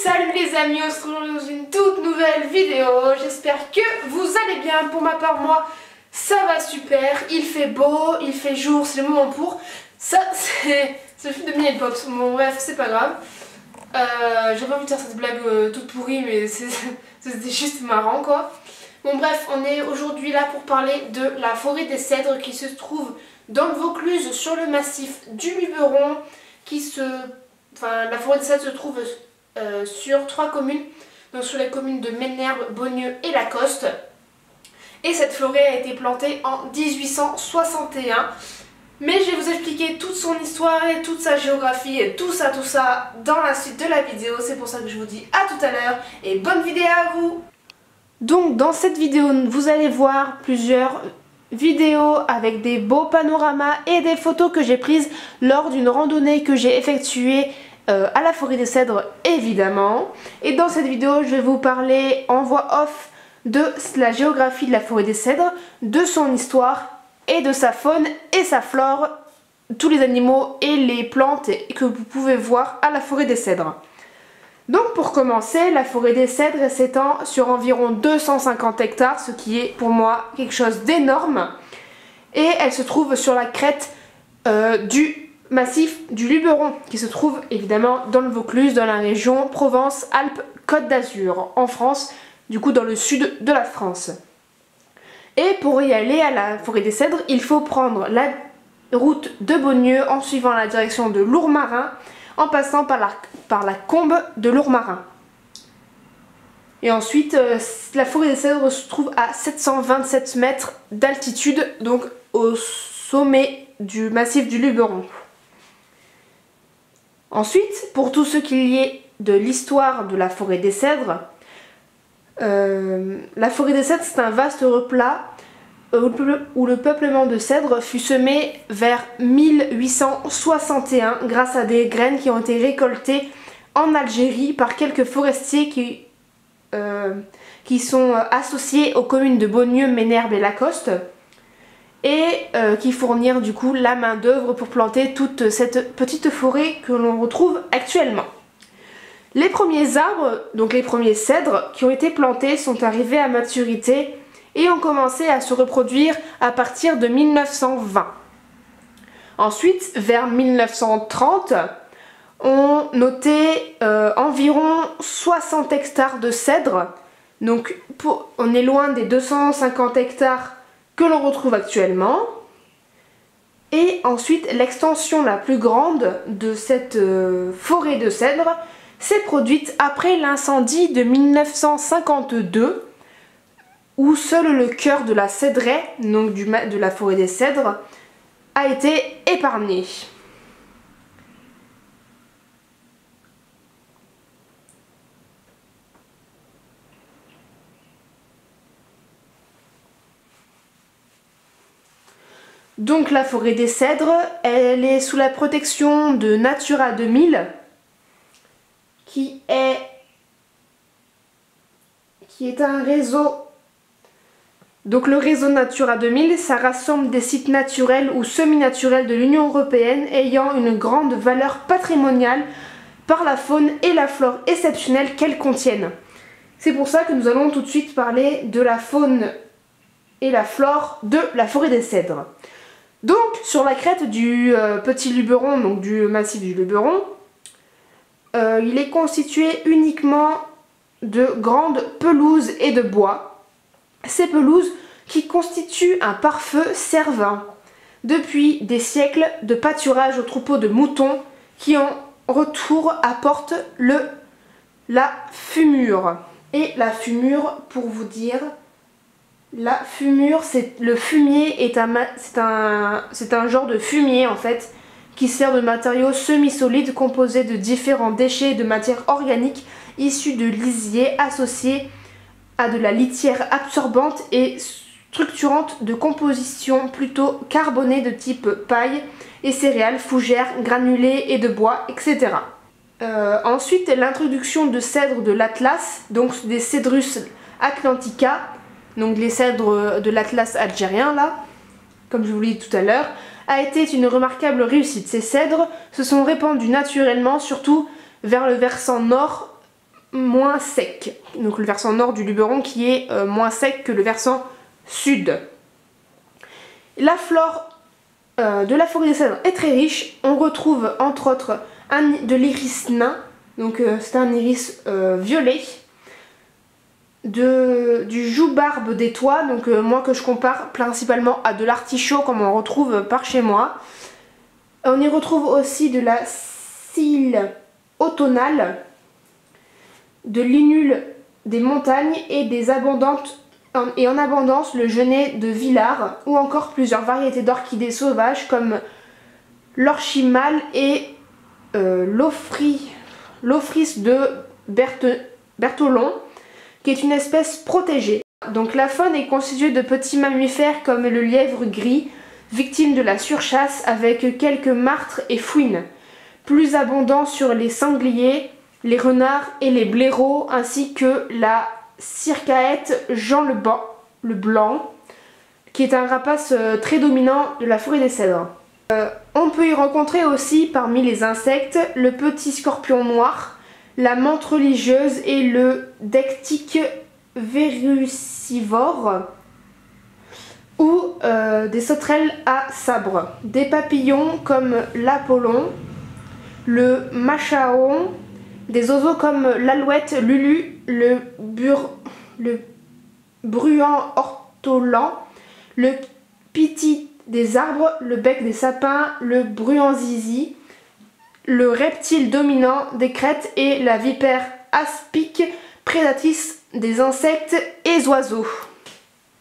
Salut les amis, on se retrouve dans une toute nouvelle vidéo. J'espère que vous allez bien. Pour ma part, moi, ça va super. Il fait beau, il fait jour, c'est le moment pour. Ça, c'est le film de Miel Pops. Bon, bref, c'est pas grave. J'ai pas envie de faire cette blague toute pourrie, mais c'était juste marrant quoi. Bon, bref, on est aujourd'hui là pour parler de la forêt des cèdres qui se trouve dans le Vaucluse, sur le massif du Luberon. La forêt des cèdres se trouve sur 3 communes, donc sur les communes de Ménherbe, Beaugneux et Lacoste. Et cette forêt a été plantée en 1861. Mais je vais vous expliquer toute son histoire et toute sa géographie et tout ça dans la suite de la vidéo. C'est pour ça que je vous dis à tout à l'heure et bonne vidéo à vous. Donc dans cette vidéo, vous allez voir plusieurs vidéos avec des beaux panoramas et des photos que j'ai prises lors d'une randonnée que j'ai effectuée à la forêt des cèdres évidemment. Et dans cette vidéo, je vais vous parler en voix off de la géographie de la forêt des cèdres, de son histoire et de sa faune et sa flore, tous les animaux et les plantes que vous pouvez voir à la forêt des cèdres. Donc pour commencer, la forêt des cèdres s'étend sur environ 250 hectares, ce qui est pour moi quelque chose d'énorme. Et elle se trouve sur la crête du massif du Luberon, qui se trouve évidemment dans le Vaucluse, dans la région Provence-Alpes-Côte d'Azur, en France, du coup dans le sud de la France. Et pour y aller à la forêt des cèdres, il faut prendre la route de Beaugneux en suivant la direction de Lourmarin, en passant par la combe de Lourmarin. Et ensuite, la forêt des cèdres se trouve à 727 mètres d'altitude, donc au sommet du massif du Luberon. Ensuite, pour tout ce qu'il y ait de l'histoire de la forêt des cèdres, la forêt des cèdres, c'est un vaste replat où le peuplement de cèdres fut semé vers 1861 grâce à des graines qui ont été récoltées en Algérie par quelques forestiers qui sont associés aux communes de Beaugneux, Ménherbe et Lacoste, et qui fournirent du coup la main d'œuvre pour planter toute cette petite forêt que l'on retrouve actuellement. Les premiers arbres, donc les premiers cèdres qui ont été plantés, sont arrivés à maturité et ont commencé à se reproduire à partir de 1920. Ensuite, vers 1930, on notait environ 60 hectares de cèdres. Donc on est loin des 250 hectares que l'on retrouve actuellement. Et ensuite, l'extension la plus grande de cette forêt de cèdres s'est produite après l'incendie de 1952, où seul le cœur de la cèderaie, donc de la forêt des cèdres, a été épargné. Donc la forêt des cèdres, elle est sous la protection de Natura 2000, qui est un réseau. Donc le réseau Natura 2000, ça rassemble des sites naturels ou semi-naturels de l'Union européenne ayant une grande valeur patrimoniale par la faune et la flore exceptionnelles qu'elles contiennent. C'est pour ça que nous allons tout de suite parler de la faune et la flore de la forêt des cèdres. Donc sur la crête du petit Luberon, donc du massif du Luberon, il est constitué uniquement de grandes pelouses et de bois. Ces pelouses qui constituent un pare-feu servant depuis des siècles de pâturage aux troupeaux de moutons qui en retour apportent la fumure. Et la fumure, pour vous dire, la fumure, le fumier c'est un genre de fumier en fait, qui sert de matériau semi-solide composé de différents déchets et de matières organiques issues de lisiers associés à de la litière absorbante et structurante de composition plutôt carbonée de type paille et céréales, fougères, granulés et de bois, etc. Ensuite, l'introduction de cèdres de l'Atlas, donc des Cedrus atlantica, donc les cèdres de l'Atlas algérien là, comme je vous l'ai dit tout à l'heure, a été une remarquable réussite. Ces cèdres se sont répandus naturellement, surtout vers le versant nord moins sec. Donc le versant nord du Luberon qui est moins sec que le versant sud. La flore de la forêt des Cèdres est très riche. On retrouve entre autres de l'iris nain, donc c'est un iris violet, du joue-barbe des toits, donc moi que je compare principalement à de l'artichaut comme on retrouve par chez moi. On y retrouve aussi de la scille automnale, de l'inule des montagnes et en abondance le genêt de Villars, ou encore plusieurs variétés d'orchidées sauvages comme l'orchimale et l'ophrys de Bertholon, qui est une espèce protégée. Donc la faune est constituée de petits mammifères comme le lièvre gris, victime de la surchasse, avec quelques martres et fouines. Plus abondant sur les sangliers, les renards et les blaireaux, ainsi que la circaète Jean le Blanc, qui est un rapace très dominant de la forêt des Cèdres. On peut y rencontrer aussi parmi les insectes le petit scorpion noir, la menthe religieuse et le dectique vérusivore, ou des sauterelles à sabre. Des papillons comme l'apollon, le machaon, des oiseaux comme l'alouette, l'ulu, le bruant ortolan, le piti des arbres, le bec des sapins, le bruant zizi, le reptile dominant des crêtes et la vipère aspic, prédatrice des insectes et oiseaux.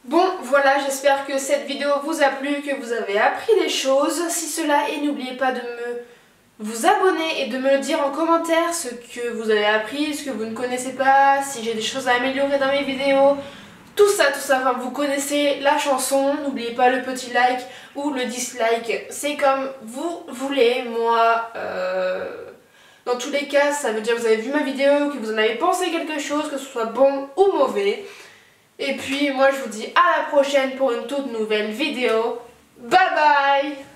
Bon voilà, j'espère que cette vidéo vous a plu, que vous avez appris des choses. Si cela est, n'oubliez pas de vous abonner et de me le dire en commentaire ce que vous avez appris, ce que vous ne connaissez pas, si j'ai des choses à améliorer dans mes vidéos. Tout ça, enfin, vous connaissez la chanson, n'oubliez pas le petit like ou le dislike, c'est comme vous voulez. Moi, dans tous les cas, ça veut dire que vous avez vu ma vidéo, que vous en avez pensé quelque chose, que ce soit bon ou mauvais. Et puis moi je vous dis à la prochaine pour une toute nouvelle vidéo. Bye bye!